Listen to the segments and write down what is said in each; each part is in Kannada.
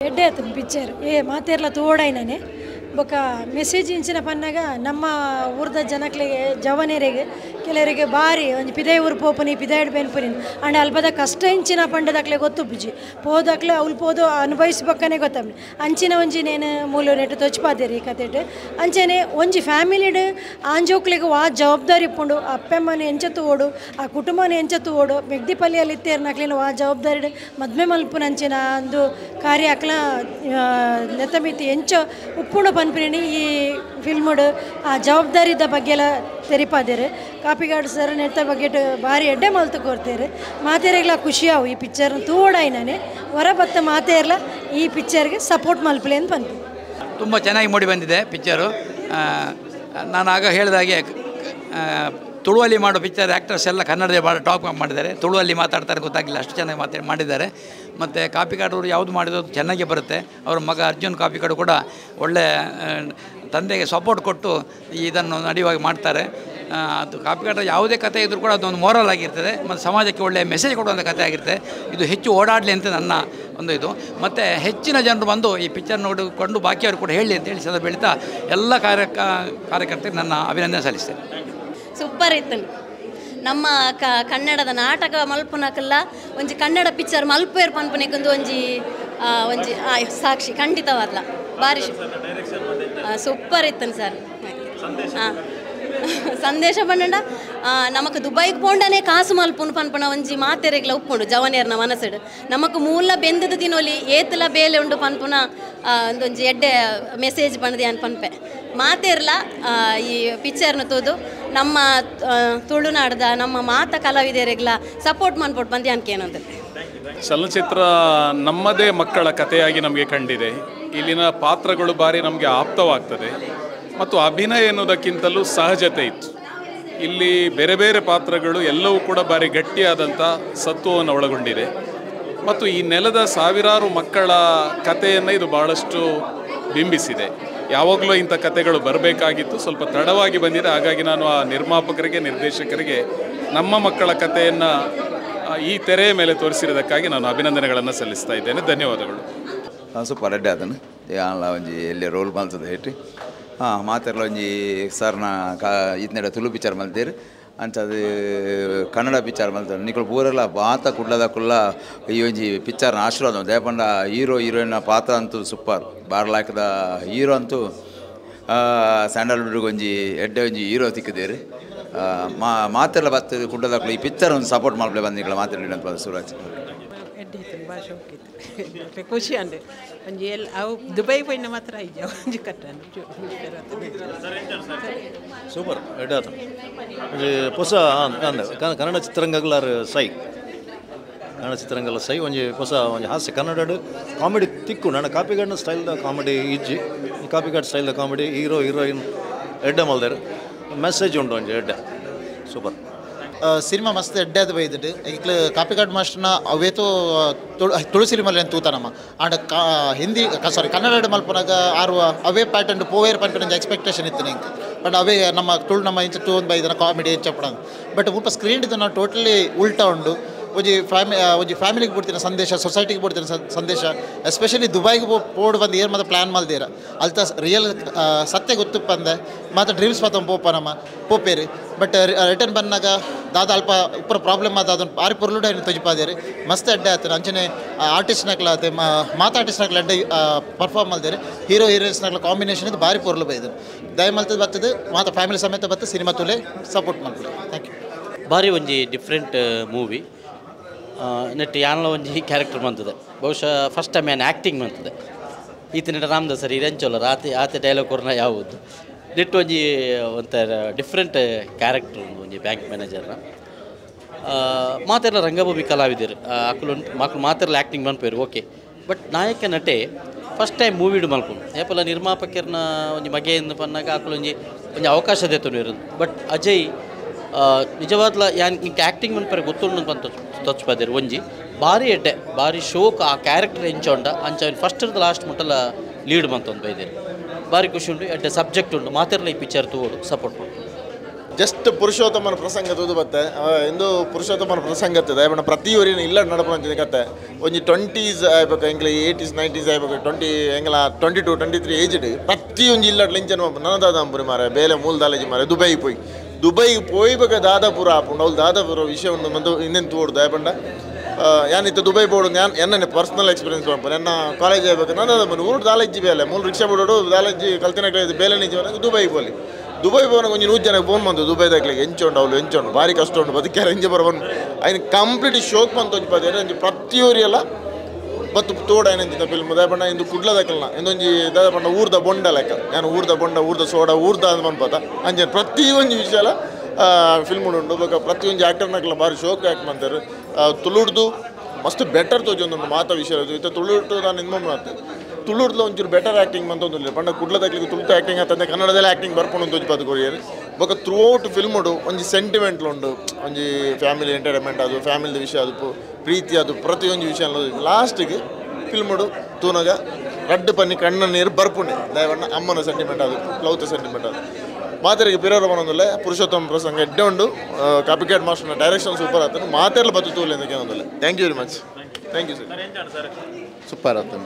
ಎಡ್ಡೆ ಆಯ್ತು ಪಿಕ್ಚರ್ ಮಾತೇರ್ಲ ತೋಡಾಯ್ನೇ ಬೊಕ್ಕ ಮೆಸೇಜ್ ಇಂಚಿನ ಪನ್ನಾಗ ನಮ್ಮ ಊರ್ದ ಜನಕ್ಲೆಗೆ ಜವನೇರಿಗೆ ಕೆಲವರಿಗೆ ಬಾರಿ ಒಂದು ಪಿದಾಯಿ ಊರು ಪೋಪನಿ ಪಿದಾಯಿಡ್ ಬೆನ್ಪುರಿನ ಅಂಡ್ ಅಲ್ಪದ ಕಷ್ಟ ಇಂಚಿನ ಪಂಡದಕ್ಲೆ ಗೊತ್ತುಪ್ಪುಜಿ ಪೋದಕ್ಲೆ ಅವ್ಲು ಪೋದು ಅನುಭವಿಸ್ಬೇಕನೇ ಗೊತ್ತಮ್ಮಿ ಅಂಚಿನ ಒಂಜಿ ನೇನು ಮೂಲು ನೆಟ್ಟು ತೊಚ್ಪಾದೇರಿ ಈ ಕತೆಟ್ ಅಂಚೆನೆ ಒಂಜಿ ಫ್ಯಾಮಿಲಿಡ್ ಆಂಜೋಕ್ಲಿಗೆ ವಾ ಜವಾಬ್ದಾರಿ ಇಪ್ಪುಂಡು ಅಪ್ಪೆಮ್ಮನ ಎಂಚತ್ತು ಓಡು ಆ ಕುಟುಂಬನ ಎಂಚತ್ತು ಓಡು ಮೆಗ್ದಿಪಲ್ಲಿಯಲ್ಲಿ ಇತ್ತೇರ್ನಕ್ಲಿನ ವಾ ಜವಾಬ್ದಾರಿ ಮದ್ಮೆ ಮಲ್ಪುನಂಚಿನ ಒಂದು ಕಾರ್ಯ ಅಕ್ಲ ನೆತ್ತಮಿತಿ ಎಂಚ ಉಪ್ಪುಂಡು ಪನ್ಪಿನಿ ಈ ಫಿಲ್ಮುಡು ಆ ಜವಾಬ್ದಾರಿದ ಬಗ್ಗೆ ಎಲ್ಲ ತೆರಿಪಾದೇರು ಕಾಪಿಗಾಡ್ ಸರ್ ನೆತ್ತ ಬಗ್ಗೆ ಭಾರಿ ಎಡ್ಡೆ ಮಲ್ತು ಕೊಡ್ತೇರು ಮಾತೇರೆಗ್ಲ ಖುಷಿಯಾವು ಈ ಪಿಕ್ಚರ್ ತೋಡಾಯ್ನೇ ಹೊರ ಬತ್ತ ಮಾತೇರ್ಲ ಈ ಪಿಕ್ಚರ್ಗೆ ಸಪೋರ್ಟ್ ಮಲ್ಪಲೆ ಅಂತ ಬಂತು. ತುಂಬ ಚೆನ್ನಾಗಿ ಮೂಡಿ ಬಂದಿದೆ ಪಿಕ್ಚರು. ನಾನು ಆಗ ಹೇಳಿದಾಗೆ ತುಳುವಲ್ಲಿ ಮಾಡೋ ಪಿಕ್ಚರ್ ಆ್ಯಕ್ಟರ್ಸ್ ಎಲ್ಲ ಕನ್ನಡದೇ ಭಾಳ ಟಾಪ್ ಮಾಡಿದ್ದಾರೆ. ತುಳುವಲ್ಲಿ ಮಾತಾಡ್ತಾರೆ ಗೊತ್ತಾಗಲಿಲ್ಲ, ಅಷ್ಟು ಚೆನ್ನಾಗಿ ಮಾಡಿದ್ದಾರೆ. ಮತ್ತು ಕಾಪಿಕಾಡವರು ಯಾವುದು ಮಾಡಿದ್ರು ಚೆನ್ನಾಗೇ ಬರುತ್ತೆ. ಅವ್ರ ಮಗ ಅರ್ಜುನ್ ಕಾಪಿಕಾಡು ಕೂಡ ಒಳ್ಳೆ ತಂದೆಗೆ ಸಪೋರ್ಟ್ ಕೊಟ್ಟು ಇದನ್ನು ನಡೆಯುವಾಗಿ ಮಾಡ್ತಾರೆ. ಅದು ಕಾಪಿಕಾಡ ಯಾವುದೇ ಕಥೆ ಇದ್ದರೂ ಕೂಡ ಅದೊಂದು ಮೋರಲ್ ಆಗಿರ್ತದೆ ಮತ್ತು ಸಮಾಜಕ್ಕೆ ಒಳ್ಳೆಯ ಮೆಸೇಜ್ ಕೊಡುವಂಥ ಕಥೆ ಆಗಿರುತ್ತೆ. ಇದು ಹೆಚ್ಚು ಓಡಾಡಲಿ ಅಂತ ನನ್ನ ಒಂದು ಇದು. ಮತ್ತು ಹೆಚ್ಚಿನ ಜನರು ಬಂದು ಈ ಪಿಕ್ಚರ್ ನೋಡಿಕೊಂಡು ಬಾಕಿಯವರು ಕೂಡ ಹೇಳಿ ಅಂತೇಳಿ ಸದಾ ಬೆಳೀತಾ ಎಲ್ಲ ಕಾರ್ಯಕರ್ತರಿಗೆ ನನ್ನ ಅಭಿನಂದನೆ ಸಲ್ಲಿಸ್ತೇನೆ. ಸೂಪರ್ ಇತ್ತು. ನಮ್ಮ ಕನ್ನಡದ ನಾಟಕ ಮಲ್ಪುನಕಲ್ಲ ಒಂಜಿ ಕನ್ನಡ ಪಿಕ್ಚರ್ ಮಲ್ಪೇರ್ ಪನ್ಪುನಕ್ಕೊಂದು ಒಂಜಿ ಸಾಕ್ಷಿ ಖಂಡಿತವಲ್ಲ ಭಾರಿ ಸೂಪರ್ ಇತ್ತು ಸರ್. ಹಾಂ ಸಂದೇಶ ಬಂಡ ನಮಕ್ ದುಬೈಗೆ ಪೋಂಡನೇ ಕಾಸು ಮಲ್ಪುನು ಪನ್ಪುನ ಒಂಜಿ ಮಾತೆರೆಗ್ಲ ಉಪ್ಪುಂಡು ಜವನೇರ್ನ ಮನಸ್ಸಡು ನಮಕ್ ಮೂಲ ಬೆಂದದ ತಿನ್ನೋಲಿ ಏತಲ ಬೇಲೆ ಉಂಡು ಪನ್ಪುನ ಒಂದೊಂಜಿ ಎಡ್ಡೆ ಮೆಸೇಜ್ ಬಂದದೆ ಅನ್ ಪನ್ಪೆ ಮಾತೇರ್ಲ ಈ ಪಿಕ್ಚರ್ನ ತೋದು ನಮ್ಮ ತುಳುನಾಡ್ದ ನಮ್ಮ ಮಾತ ಕಲಾವಿದರಿಗೆಲ್ಲ ಸಪೋರ್ಟ್ ಮಾಡ್ಬಿಟ್ಟು ಬಂದು ಅನ್ಕೇನಂತ. ಚಲನಚಿತ್ರ ನಮ್ಮದೇ ಮಕ್ಕಳ ಕಥೆಯಾಗಿ ನಮಗೆ ಕಂಡಿದೆ. ಇಲ್ಲಿನ ಪಾತ್ರಗಳು ಬಾರಿ ನಮಗೆ ಆಪ್ತವಾಗ್ತದೆ ಮತ್ತು ಅಭಿನಯ ಎನ್ನುವುದಕ್ಕಿಂತಲೂ ಸಹಜತೆ ಇತ್ತು. ಇಲ್ಲಿ ಬೇರೆ ಬೇರೆ ಪಾತ್ರಗಳು ಎಲ್ಲವೂ ಕೂಡ ಬಾರಿ ಗಟ್ಟಿಯಾದಂಥ ಸತ್ವವನ್ನು ಒಳಗೊಂಡಿದೆ ಮತ್ತು ಈ ನೆಲದ ಸಾವಿರಾರು ಮಕ್ಕಳ ಕಥೆಯನ್ನು ಇದು ಭಾಳಷ್ಟು ಬಿಂಬಿಸಿದೆ. ಯಾವಾಗಲೂ ಇಂಥ ಕಥೆಗಳು ಬರಬೇಕಾಗಿತ್ತು, ಸ್ವಲ್ಪ ತಡವಾಗಿ ಬಂದಿದೆ. ಹಾಗಾಗಿ ನಾನು ಆ ನಿರ್ಮಾಪಕರಿಗೆ ನಿರ್ದೇಶಕರಿಗೆ ನಮ್ಮ ಮಕ್ಕಳ ಕಥೆಯನ್ನು ಈ ತೆರೆಯ ಮೇಲೆ ತೋರಿಸಿರೋದಕ್ಕಾಗಿ ನಾನು ಅಭಿನಂದನೆಗಳನ್ನು ಸಲ್ಲಿಸ್ತಾ ಇದ್ದೇನೆ. ಧನ್ಯವಾದಗಳು. ಸೂಪರ್ ಅಡ್ಡೆ ಅದನ್ನು ಒಂಜಿ ಎಲ್ಲಿ ರೋಲ್ ಮಲ್ತದೆ ಹೇಳಿ ಮಾತೆರ್ಲ ಒಂಜಿ ಸರ್ನ ಇದನ್ನೆಡ ತುಳು ಪಿಕ್ಚರ್ ಮಲ್ತೇರು ಅಂಚದು ಕನ್ನಡ ಪಿಕ್ಚರ್ ಮಲ್ತಾರೆ ನಿಕಲು ಪೂರೆಲ್ಲ ಮಾತ ಕುಡ್ಲದ ಕುಲ್ಲ ಈ ಒಂಜಿ ಪಿಕ್ಚರ್ನ ಆಶೀರ್ವಾದ ದೇಪಂಡ ಹೀರೋ ಹೀರೋಯಿನ್ ಪಾತ್ರ ಅಂತೂ ಸೂಪರ್ ಬಾರ್ಲಾಕದ ಹೀರೋ ಅಂತೂ ಸ್ಯಾಂಡಲ್ವುಡ್ಗೆ ಒಂಜಿ ಎಡ್ಡೆ ಒಂಜಿ ಹೀರೋ ತಿಕ್ಕಿದೇರು ಮಾತೆಲ್ಲ ಬರ್ತದೆ ಕುಡ್ಲದ ಕುಲ್ಲ ಈ ಪಿಕ್ಚರ್ ಒಂದು ಸಪೋರ್ಟ್ ಮಾಡ್ಲೇ ಬಂದಿಲ್ಲ ಮಾತಾಡಿ ಅಂತ ಸುರಾಜ್ ಎಡ್ಡೆ ಭಾಳ ಶೋಕ್ ಇತ್ತು ಖುಷಿ ಅಂದೆ ಒಂಜಿ ಎಲ್ಲ ಅವು ದುಬೈ ಪೋಯಿನ ಮಾತ್ರ ಐಜ ಒಂಜಿ ಕಟ್ಟನು ಸೂಪರ್ ಎಡ್ಡೆ ಆತ ಒಂಜಿ ಹೊಸ ಕನ್ನಡ ಚಿತ್ರರಂಗಗಳಾರು ಸೈ ಕನ್ನಡ ಚಿತ್ರರಂಗಲ ಸೈ ಒಂಜಿ ಹೊಸ ಒಂಜಿ ಹಾಸ್ಯ ಕನ್ನಡ ಕಾಮಿಡಿ ತಿಕ್ಕು ನನ್ನ ಕಾಪಿಗಾಡ್ನ ಸ್ಟೈಲ್ದ ಕಾಮಿಡಿ ಇಜ್ಜಿ ಈ ಕಾಪಿಗಾಡ್ ಸ್ಟೈಲ್ದ ಕಾಮಿಡಿ ಹೀರೋ ಹೀರೋಯಿನ್ ಎಡ್ಡೆ ಮಲ್ದೇರು ಮೆಸೇಜ್ ಉಂಟು ಒಂಜಿ ಎಡ್ಡೆ ಸೂಪರ್ ಸಿನಿಮಾ ಮಸ್ತ್ ಎಡ್ಡೆ ಅದು ಬೈದಿಟ್ಟು ಈಗ ಕಾಪಿಕಾಡ್ ಮಾಸ್ಟರ್ನ ಅವೇತೋ ತುಳು ಸಿನಿಮಾಲಿ ಏನು ತೂತಾನಮ್ಮ ಆಂಡ ಹಿಂದಿ ಕನ್ನಡ ಮಲ್ಪನಾಗ ಆರು ಅವೇ ಪ್ಯಾಟರ್ನ್ ಪೋವೇರ್ ಪನ್ಪನ ಎಕ್ಸ್ಪೆಕ್ಟೇಷನ್ ಇತ್ತು ನಿಂಗೆ ಬಟ್ ಅವೇ ನಮ್ಮ ತುಳು ನಮ್ಮ ಇಂಚ ಟೂ ಒಂದು ಬೈದನ ಕಾಮಿಡಿ ಎಂಚಪ್ಪಡ ಬಟ್ ಮುಲ್ಪ ಸ್ಕ್ರೀನ್ ಇದು ನಾವು ಟೋಟಲಿ ಉಲ್ಟಾ ಉಂಡು ಒಂಜಿ ಫ್ಯಾಮಿಲಿಗೆ ಬಿಡ್ತೀನಿ ಸಂದೇಶ ಸೊಸೈಟಿಗೆ ಬಿಡ್ತೀನಿ ಸಂದೇಶ ಎಸ್ಪೆಷಲಿ ದುಬೈಗೆ ಪೋಡ್ ಬಂದು ಏನು ಮತ್ತೆ ಪ್ಲ್ಯಾನ್ ಮಲ್ದೀರ ಅಲ್ತ ರಿಯಲ್ ಸತ್ಯ ಗೊತ್ತುಪ್ಪಂದೆ ಮತ್ತು ಡ್ರೀಮ್ಸ್ ಮಾತ್ರ ಪೋಪನಮ್ಮ ಪೋಪೇರಿ ಬಟ್ ರಿಟರ್ನ್ ಬಂದಾಗ ದಾದ ಅಲ್ಪ ಉಪ್ಪರ ಪ್ರಾಬ್ಲಮ್ ಆದ ಅದನ್ನು ಪಾರಿ ಪೊರ್ಲುಡ ತೊಜಿಪಾದೇರಿ ಮಸ್ತ್ ಅಡ್ಡೆ ಆಯ್ತು ಅಂಚನೆ ಆರ್ಟಿಸ್ಟ್ನಾಗ್ಲ ಆತ ಮಾತು ಆರ್ಟಿಸ್ಟ್ನಾಗ್ಲ ಅಡ್ಡೆ ಪರ್ಫಾರ್ಮ್ ಮಲ್ದೇರಿ ಹೀರೋ ಹೀರೋಯಿನ್ಸ್ನಾಗ್ಲ ಕಾಂಬಿನೇಷನ್ ಇದು ಭಾರಿ ಪೊರ್ಲು ಬೈದು ದಯಮಲ್ತದ ಬರ್ತದೆ ಮಾತ್ರ ಫ್ಯಾಮಿಲಿ ಸಮೇತ ಬರ್ತದೆ ಸಿನಿಮಾ ತುಲೆ ಸಪೋರ್ಟ್ ಮಾಡ್ತೀವಿ. Thank you. ಭಾರಿ ಒಂಜಿ ಡಿಫ್ರೆಂಟ್ ಮೂವಿ ನೆಟ್ ಯಾನಲ ಒಂಜಿ ಕ್ಯಾರೆಕ್ಟರ್ ಬಂತದೆ ಬಹುಶಃ ಫಸ್ಟ್ ಟೈಮ್ ಏನು ಆ್ಯಕ್ಟಿಂಗ್ ಬಂತದೆ ಈತನ ರಾಮದಾಸ್ ಸರ್ ಇರಂಚೋಲ್ಲ ಆತ ಡೈಲಾಗ್ ಕೊರ್ನ ಯಾವುದು ನೆಟ್ ಒಂಜಿ ಒಂಥರ ಡಿಫ್ರೆಂಟ್ ಕ್ಯಾರೆಕ್ಟರ್ ಒಂಜಿ ಬ್ಯಾಂಕ್ ಮ್ಯಾನೇಜರ್ನ ಮಾತೆಲ್ಲ ರಂಗಭೂಮಿ ಕಲಾವಿದರು ಮಕ್ಕಳು ಮಾತೆಲ್ಲ ಆ್ಯಕ್ಟಿಂಗ್ ಮನ್ಪೇರು ಓಕೆ ಬಟ್ ನಾಯಕ ನಟೆ ಫಸ್ಟ್ ಟೈಮ್ ಮೂವಿಡು ಮಲ್ಕೊಂಡು ಏಪಲ ನಿರ್ಮಾಪಕರನ್ನ ಒಂಜಿ ಬಗೆಯಿಂದ ಪನ್ನಾಗ ಒಂಜಿ ಅವಕಾಶ ದೇತನು ಇರೋದು ಬಟ್ ಅಜಯ್ ನಿಜವಾದ್ಲ ಯಾನ್ ಇಂಕ ಆ್ಯಕ್ಟಿಂಗ್ ಮನ್ಪೇರೆ ಗೊತ್ತುಂಡು ಬಂತ ತೊಚ್ಪದೇರು ಒಂಜಿ ಭಾರಿ ಎಡ್ಡೆ ಭಾರಿ ಶೋಕ್ ಆ ಕ್ಯಾರೆಕ್ಟರ್ ಎಂಚೊಂಡ ಅಂಚ ಫಸ್ಟ್ ಲಾಸ್ಟ್ ಮುಟ್ಟಲ ಲೀಡ್ ಬಂತ ಒಂದು ಬೈದೇರು ಭಾರಿ ಖುಷಿ ಉಂಟು ಎಡ್ಡೆ ಸಬ್ಜೆಕ್ಟ್ ಉಂಟು ಮಾತೆರ್ಲ ಈ ಪಿಕ್ಚರ್ ತೋಡು ಸಪೋರ್ಟ್ ಮಾಡಿ ಜಸ್ಟ್ ಪುರುಷೋತ್ತಮನ ಪ್ರಸಂಗ ತೂದು ಬತ್ತೆ ಇಂದು ಪುರುಷೋತ್ತಮನ ಪ್ರಸಂಗ ಇರ್ತದೆ ಬಣ್ಣ ಪ್ರತಿಯೊರಿನ ಇಲ್ಲ ನಡಪಂಚಿನ ಕತೆ ಒಂಜಿ 20s ಆಗ್ಬೇಕು ಎಂಗ್ಲ 80s 90s ಆಗ್ಬೇಕು 20 ಎಂಗ್ಲ 22 23 ಏಜ್ಡ್ ಪ್ರತಿಯೊಂದು ಇಲ್ಲ ಲಿಂಚನ ನನ್ನದಾದಂಬುರಿ ಮಾರೆ ಬೇಲೆ ಮೂಲ ದಾಲೇಜಿ ಮಾರೆ ದುಬೈಗೆ ಪೋಯ್ಬೇಕು ದಾದಾಪುರ ಆಪುಂಡು ಅವ್ಳು ದಾದಾಪುರ ವಿಷಯ ಉಂಡು ಮಂದು ಇನ್ನೇನು ತೋಡ್ದು ಆಯಪಂಡ ಯಾನಿತ್ತು ದುಬೈ ಬೋರ್ಡು ಎನ್ನೇ ಪರ್ಸ್ನಲ್ ಎಕ್ಸ್ಪೀರಿಯನ್ಸ್ ಮಾಡ್ಬೋದು ನನ್ನ ಕಾಲೇಜ್ ಆಗ್ಬೇಕು ನಾನು ಅದ ಊರು ದಾಲೇಜಿ ಬೇಲೆ ಮೂಲ ರಿಕ್ಷಾ ಬೋರ್ಡು ದಾಲೇಜಿ ಕಲ್ತಿನ ಬೇಲೆ ನಿಜ ದುಬೈ ಬೋನ ಒಂಜಿ 100 ಜನಕ್ಕೆ ಫೋನ್ ಬಂದು ದುಬೈದಾಗ್ಲಿಗೆ ಎಂಚೋಂಡು ಭಾರಿ ಕಷ್ಟ ಉಂಡು ಬದುಕ್ಯಾರ ಎಂಜ ಬರಬನ್ ఆయన ಕಂಪ್ಲೀಟ್ ಶೋಕ್ ಬಂತು ಒಂಜಿ ಪದ ಪ್ರತಿಯೊರಿಯಲ್ಲ ಬತ್ತು ತೋಡ ಏನಂಚಿನ ಫಿಲ್ಮ್ ದಾಯಪಂಡ ಇಂದು ಕುಡ್ಲದಕ್ಕಲ್ಲ ಇಂದೊಂಜಿ ದಾಯಪಂಡ ಊರ್ದ ಬೊಂಡ ಲೆಕ್ಕ ನಾನು ಊರ್ದ ಬೊಂಡ ಊರ್ದ ಸೋಡ ಊರ್ದ ಅಂತ ಮನ್ಪತ ಅಂಜನ್ ಪ್ರತಿಯೊಂದು ವಿಷಯ ಫಿಲ್ಮ್ ಉಂಡು ಬೇಕಾ ಪ್ರತಿಯೊಂದು ಆ್ಯಕ್ಟರ್ನಾಗಲ್ಲ ಭಾರಿ ಶೋಕ್ ಆ್ಯಕ್ಟ್ ಮಾಡ್ತಾರೆ ತುಳುಡ್ದು ಮಸ್ತ್ ಬೆಟರ್ ತೋಜೊಂದು ಮಾತಾ ವಿಷಯ ಇತ್ತು ತುಳುಡ್ದು ನಾನು ಇನ್ಮೊಮ್ಮೆ ಮಾಡ್ತೇನೆ ತುಳುಡ್ದು ಒಂಚೂರು ಬೆಟರ್ ಆ್ಯಕ್ಟಿಂಗ್ ಬಂತೊಂದಿಲ್ಲ ಪಂಡ ಕುಡ್ಲದಾಗ್ಲಿಕ್ಕೆ ತುಳುತ ಆ್ಯಕ್ಟಿಂಗ್ ಅಂತಂದ್ರೆ ಕನ್ನಡದಲ್ಲಿ ಆ್ಯಕ್ಟಿಂಗ್ ಬರ್ಕೊಂಡು ತೋಜಿ ಪದ ಕೊರಿಯರು ಬೊಕ ಥ್ರೂ ಔಟ್ ಫಿಲ್ಮುಡು ಒಂಜಿ ಸೆಂಟಿಮೆಂಟ್ಲು ಉಂಡು ಒಂಜಿ ಫ್ಯಾಮಿಲಿ ಎಂಟರ್ಟೈನ್ಮೆಂಟ್ ಅದು ಫ್ಯಾಮಿಲಿ ವಿಷಯ ಅದು ಪ್ರೀತಿ ಅದು ಪ್ರತಿಯೊಂದು ವಿಷಯ ಲಾಸ್ಟಿಗೆ ಫಿಲ್ಮುಡು ತೂನಗ ರಡ್ಡು ಪನ್ನಿ ಕಣ್ಣ ನೀರು ಬರ್ಪುಂಡೆ ದಯವಣ್ಣ ಅಮ್ಮನ ಸೆಂಟಿಮೆಂಟ್ ಅದು ಕ್ಲೌತ ಸೆಂಟಿಮೆಂಟ್ ಅದು ಮಾತೆರಿಗೆ ಪಿರೋರ ಬಂದೊಂದಿಲ್ಲ ಪುರುಷೋತ್ತಮ ಪ್ರಸಂಗ ಎಡ್ಡೆ ಉಂಡು ಕಾಪಿಕ್ಯಾಟ್ ಮಾಸ್ಟರ್ನ ಡೈರೆಕ್ಷನ್ ಸೂಪರ್ ಆಗ್ತಾನೆ ಮಾತೆಲ್ಲ ಬತ್ತು ತೂಲಿಂದ ಕೇಳೋದಿಲ್ಲ thank you very much thank you sir super ಆಗ್ತಾನೆ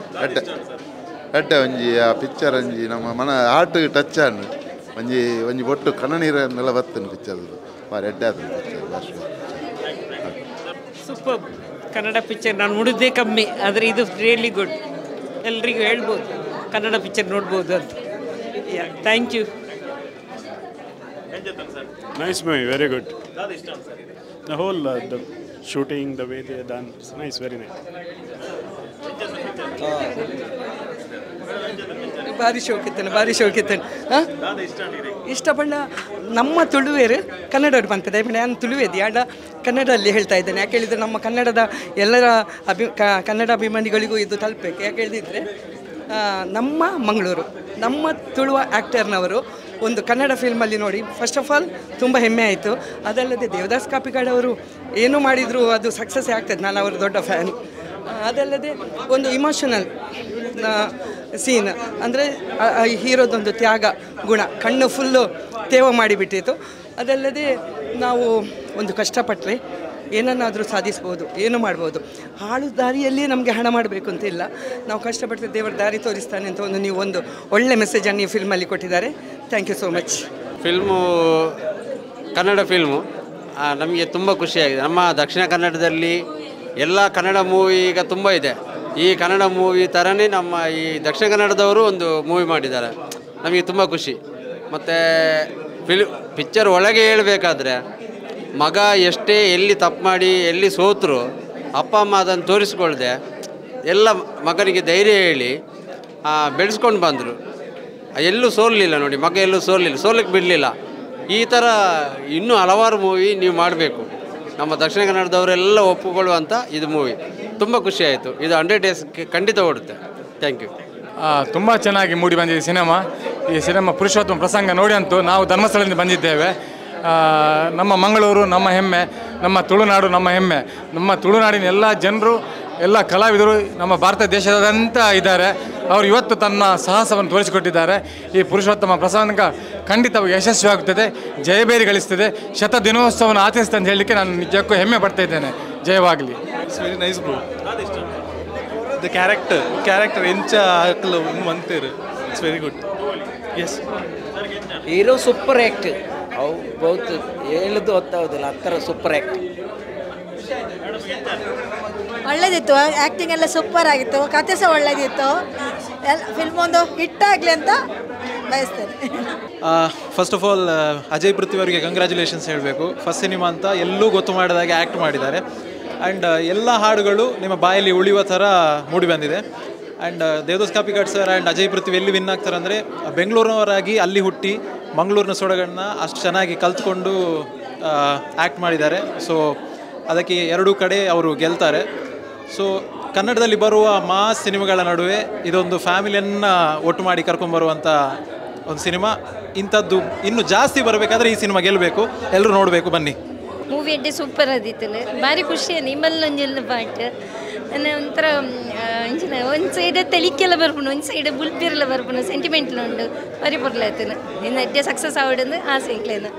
ಎಡ್ಡೆ ಒಂಜಿ ಆ ಪಿಕ್ಚರ್ ಒಂಜಿ ನಮ್ಮ ಮನ ಹಾರ್ಟ್ ಟಚ್ ಆನು ಒಂಜಿ ಒಟ್ಟು ಕಣ್ಣ ನೀರನ್ನೆಲ್ಲ ಬರ್ತೇನೆ ಪಿಕ್ಚರ್ ಬಾರಿ ಎಡ್ಡೆ ಆಗ್ತದೆ ಪಿಕ್ಚರ್ ಸೂಪರ್ ಕನ್ನಡ ಪಿಕ್ಚರ್ ನಾನು ನೋಡಿದ್ದೇ ಕಮ್ಮಿ ಆದರೆ ಇದು ರಿಯಲಿ ಗುಡ್ ಎಲ್ರಿಗೂ ಹೇಳ್ಬೋದು ಕನ್ನಡ ಪಿಕ್ಚರ್ ನೋಡ್ಬೋದು ಅಂತ thank you Nice movie, very good. The whole the shooting, the way they are done, it's nice, very nice. ಭಾರಿ ಶೋಕಿತ್ತೇನೆ ಹಾಂ ಇಷ್ಟಪಡ ನಮ್ಮ ತುಳುವೇರು ಕನ್ನಡವ್ರು ಬಂತದೆ ನಾನು ತುಳುವೇದಿ ಆಡ ಕನ್ನಡದಲ್ಲಿ ಹೇಳ್ತಾ ಇದ್ದೇನೆ ಯಾಕೆ ಹೇಳಿದರೆ ನಮ್ಮ ಕನ್ನಡದ ಎಲ್ಲರ ಕನ್ನಡ ಅಭಿಮಾನಿಗಳಿಗೂ ಇದು ತಲುಪಬೇಕು ಯಾಕೆ ಹೇಳಿದರೆ ನಮ್ಮ ಮಂಗಳೂರು ನಮ್ಮ ತುಳುವ ಆ್ಯಕ್ಟರ್ನವರು ಒಂದು ಕನ್ನಡ ಫಿಲ್ಮಲ್ಲಿ ನೋಡಿ ಫಸ್ಟ್ ಆಫ್ ಆಲ್ ತುಂಬ ಹೆಮ್ಮೆ ಆಯಿತು ಅದಲ್ಲದೆ ದೇವದಾಸ್ ಕಾಪಿಕಾಡ್ ಅವರು ಏನು ಮಾಡಿದರೂ ಅದು ಸಕ್ಸಸ್ ಆಗ್ತದೆ ನಾನು ಅವರ ದೊಡ್ಡ ಫ್ಯಾನ್ ಅದಲ್ಲದೆ ಒಂದು ಇಮೋಷನಲ್ ಸೀನ್ ಅಂದರೆ ಹೀರೋದೊಂದು ತ್ಯಾಗ ಗುಣ ಕಣ್ಣು ಫುಲ್ಲು ತೇವ ಮಾಡಿಬಿಟ್ಟಿತ್ತು ಅದಲ್ಲದೆ ನಾವು ಒಂದು ಕಷ್ಟಪಟ್ಟರೆ ಏನನ್ನಾದರೂ ಸಾಧಿಸ್ಬೋದು ಏನು ಮಾಡ್ಬೋದು ಹಾಳು ದಾರಿಯಲ್ಲಿಯೇ ನಮಗೆ ಹಣ ಮಾಡಬೇಕು ಅಂತ ಇಲ್ಲ ನಾವು ಕಷ್ಟಪಟ್ಟರೆ ದೇವರ ದಾರಿ ತೋರಿಸ್ತಾನೆ ಅಂತ ನೀವು ಒಂದು ಒಳ್ಳೆ ಮೆಸೇಜನ್ನು ಈ ಫಿಲ್ಮಲ್ಲಿ ಕೊಟ್ಟಿದ್ದಾರೆ thank you so much film Kannada film ನಮಗೆ ತುಂಬ ಖುಷಿಯಾಗಿದೆ ನಮ್ಮ ದಕ್ಷಿಣ ಕನ್ನಡದಲ್ಲಿ ಎಲ್ಲ ಕನ್ನಡ ಮೂವಿ ಈಗ ತುಂಬ ಇದೆ ಈ ಕನ್ನಡ ಮೂವಿ ಥರನೇ ನಮ್ಮ ಈ ದಕ್ಷಿಣ ಕನ್ನಡದವರು ಒಂದು ಮೂವಿ ಮಾಡಿದ್ದಾರೆ ನಮಗೆ ತುಂಬ ಖುಷಿ ಮತ್ತು ಪಿಕ್ಚರ್ ಒಳಗೆ ಹೇಳಬೇಕಾದ್ರೆ ಮಗ ಎಷ್ಟೇ ಎಲ್ಲಿ ತಪ್ಪು ಮಾಡಿ ಎಲ್ಲಿ ಸೋತರು ಅಪ್ಪ ಅಮ್ಮ ಅದನ್ನು ತೋರಿಸ್ಕೊಳ್ದೆ ಎಲ್ಲ ಮಗನಿಗೆ ಧೈರ್ಯ ಹೇಳಿ ಬೆಳೆಸ್ಕೊಂಡು ಬಂದರು ಎಲ್ಲೂ ಸೋಲಿಲ್ಲ ನೋಡಿ ಮಗ ಎಲ್ಲೂ ಸೋಲಿಕ್ಕೆ ಬಿಡಲಿಲ್ಲ ಈ ಥರ ಇನ್ನೂ ಹಲವಾರು ಮೂವಿ ನೀವು ಮಾಡಬೇಕು ನಮ್ಮ ದಕ್ಷಿಣ ಕನ್ನಡದವರೆಲ್ಲ ಒಪ್ಪಿಕೊಳ್ಳುವಂಥ ಇದು ಮೂವಿ ತುಂಬ ಖುಷಿಯಾಯಿತು ಇದು 100 days ಖಂಡಿತ ಓಡುತ್ತೆ ಥ್ಯಾಂಕ್ ಯು ತುಂಬ ಚೆನ್ನಾಗಿ ಮೂಡಿ ಬಂದಿದೆ ಈ ಸಿನಿಮಾ ಪುರುಷೋತ್ತಮ ಪ್ರಸಂಗ ನೋಡಿ ಅಂತೂ ನಾವು ಧರ್ಮಸ್ಥಳದಿಂದ ಬಂದಿದ್ದೇವೆ ನಮ್ಮ ಮಂಗಳೂರು ನಮ್ಮ ಹೆಮ್ಮೆ ನಮ್ಮ ತುಳುನಾಡು ನಮ್ಮ ಹೆಮ್ಮೆ ನಮ್ಮ ತುಳುನಾಡಿನ ಎಲ್ಲ ಜನರು ಎಲ್ಲ ಕಲಾವಿದರು ನಮ್ಮ ಭಾರತ ದೇಶದಾದ್ಯಂತ ಇದ್ದಾರೆ ಅವರು ಇವತ್ತು ತನ್ನ ಸಾಹಸವನ್ನು ತೋರಿಸಿಕೊಟ್ಟಿದ್ದಾರೆ ಈ ಪುರುಷೋತ್ತಮ ಪ್ರಸಂಗ ಖಂಡಿತವಾಗಿ ಯಶಸ್ವಿಯಾಗುತ್ತದೆ ಜಯಬೇರಿ ಗಳಿಸ್ತದೆ ದಿನೋತ್ಸವವನ್ನು ಆಚರಿಸ್ತದೆ ಅಂತ ಹೇಳಲಿಕ್ಕೆ ನಾನು ನಿಜಕ್ಕೂ ಹೆಮ್ಮೆ ಪಡ್ತಾ ಇದ್ದೇನೆ ಜಯವಾಗಲಿ it's very nice bro the character ಎಂಚ ಹಾಕಲು ಮಂತೇರು it's very good yes hero super act ಅವು ಬಹುತ್ ಹೇಳೋದು ಗೊತ್ತಾಗೋದಿಲ್ಲ ಆ ಥರ ಸೂಪರ್ ಆ್ಯಕ್ಟ್ ಒಳ್ಳೆದಿತ್ತು ಆ್ಯಕ್ಟಿಂಗ್ ಎಲ್ಲ ಸೂಪರ್ ಆಗಿತ್ತು ಕತೆ ಸಹ ಒಳ್ಳೆದಿತ್ತು ಫಿಲ್ಮ್ ಒಂದು ಹಿಟ್ ಆಗಲಿ ಅಂತ ಬಯಸ್ತೇನೆ ಫಸ್ಟ್ ಆಫ್ ಆಲ್ ಅಜಯ್ ಪೃಥ್ವಿ ಅವರಿಗೆ ಕಂಗ್ರ್ಯಾಚುಲೇಷನ್ಸ್ ಹೇಳಬೇಕು ಫಸ್ಟ್ ಸಿನಿಮಾ ಅಂತ ಎಲ್ಲೂ ಗೊತ್ತು ಮಾಡಿದಾಗೆ ಆ್ಯಕ್ಟ್ ಮಾಡಿದ್ದಾರೆ ಆ್ಯಂಡ್ ಎಲ್ಲ ಹಾಡುಗಳು ನಿಮ್ಮ ಬಾಯಲ್ಲಿ ಉಳಿಯುವ ಥರ ಮೂಡಿ ಬಂದಿದೆ and Devadas Kapikad sir and Ajay Prithvi ಎಲ್ಲಿ ವಿನ್ ಆಗ್ತಾರೆ ಅಂದರೆ ಬೆಂಗಳೂರಿನವರಾಗಿ ಅಲ್ಲಿ ಹುಟ್ಟಿ ಮಂಗಳೂರಿನ ಸೊಗಡನ್ನು ಅಷ್ಟು ಚೆನ್ನಾಗಿ ಕಲ್ತ್ಕೊಂಡು ಆ್ಯಕ್ಟ್ ಮಾಡಿದ್ದಾರೆ ಸೊ ಅದಕ್ಕೆ ಎರಡೂ ಕಡೆ ಅವರು ಗೆಲ್ತಾರೆ ಸೊ ಕನ್ನಡದಲ್ಲಿ ಬರುವ ಮಾಸ್ ಸಿನಿಮಾಗಳ ನಡುವೆ ಇದೊಂದು ಫ್ಯಾಮಿಲಿಯನ್ನು ಒಟ್ಟು ಮಾಡಿ ಕರ್ಕೊಂಬರುವಂಥ ಒಂದು ಸಿನಿಮಾ ಇಂಥದ್ದು ಇನ್ನೂ ಜಾಸ್ತಿ ಬರಬೇಕಾದ್ರೆ ಈ ಸಿನಿಮಾ ಗೆಲ್ಲಬೇಕು ಎಲ್ಲರೂ ನೋಡಬೇಕು ಬನ್ನಿ ಮೂವಿ ಎಡ್ಡೆ ಸೂಪರ್ ಆದಿತ್ತಲ್ಲ ಭಾರಿ ಖುಷಿ ನಿಮ್ಮಲ್ಲಿ ಒಂಜೆಲ್ಲ ಪಾಟ್ ಒಂಥರ ಇಂಚಿನ ಒಂದು ಸೈಡ್ ತೆಲಿಕ್ಕೆಲ್ಲ ಬರ್ಪುಣು ಒಂದು ಸೈಡ್ ಬುಲ್ಪಿರೆಲ್ಲ ಬರ್ಪುಣು ಸೆಂಟಿಮೆಂಟ್ಲ ಉಂಡು ಬರಿ ಬರ್ಲಾಯ್ತೇನೆ ಇನ್ನು ಎಡ್ಡೆ ಸಕ್ಸಸ್ ಆವಡಂದು ಆಸೆ ಇಂಕ್ಲೇನು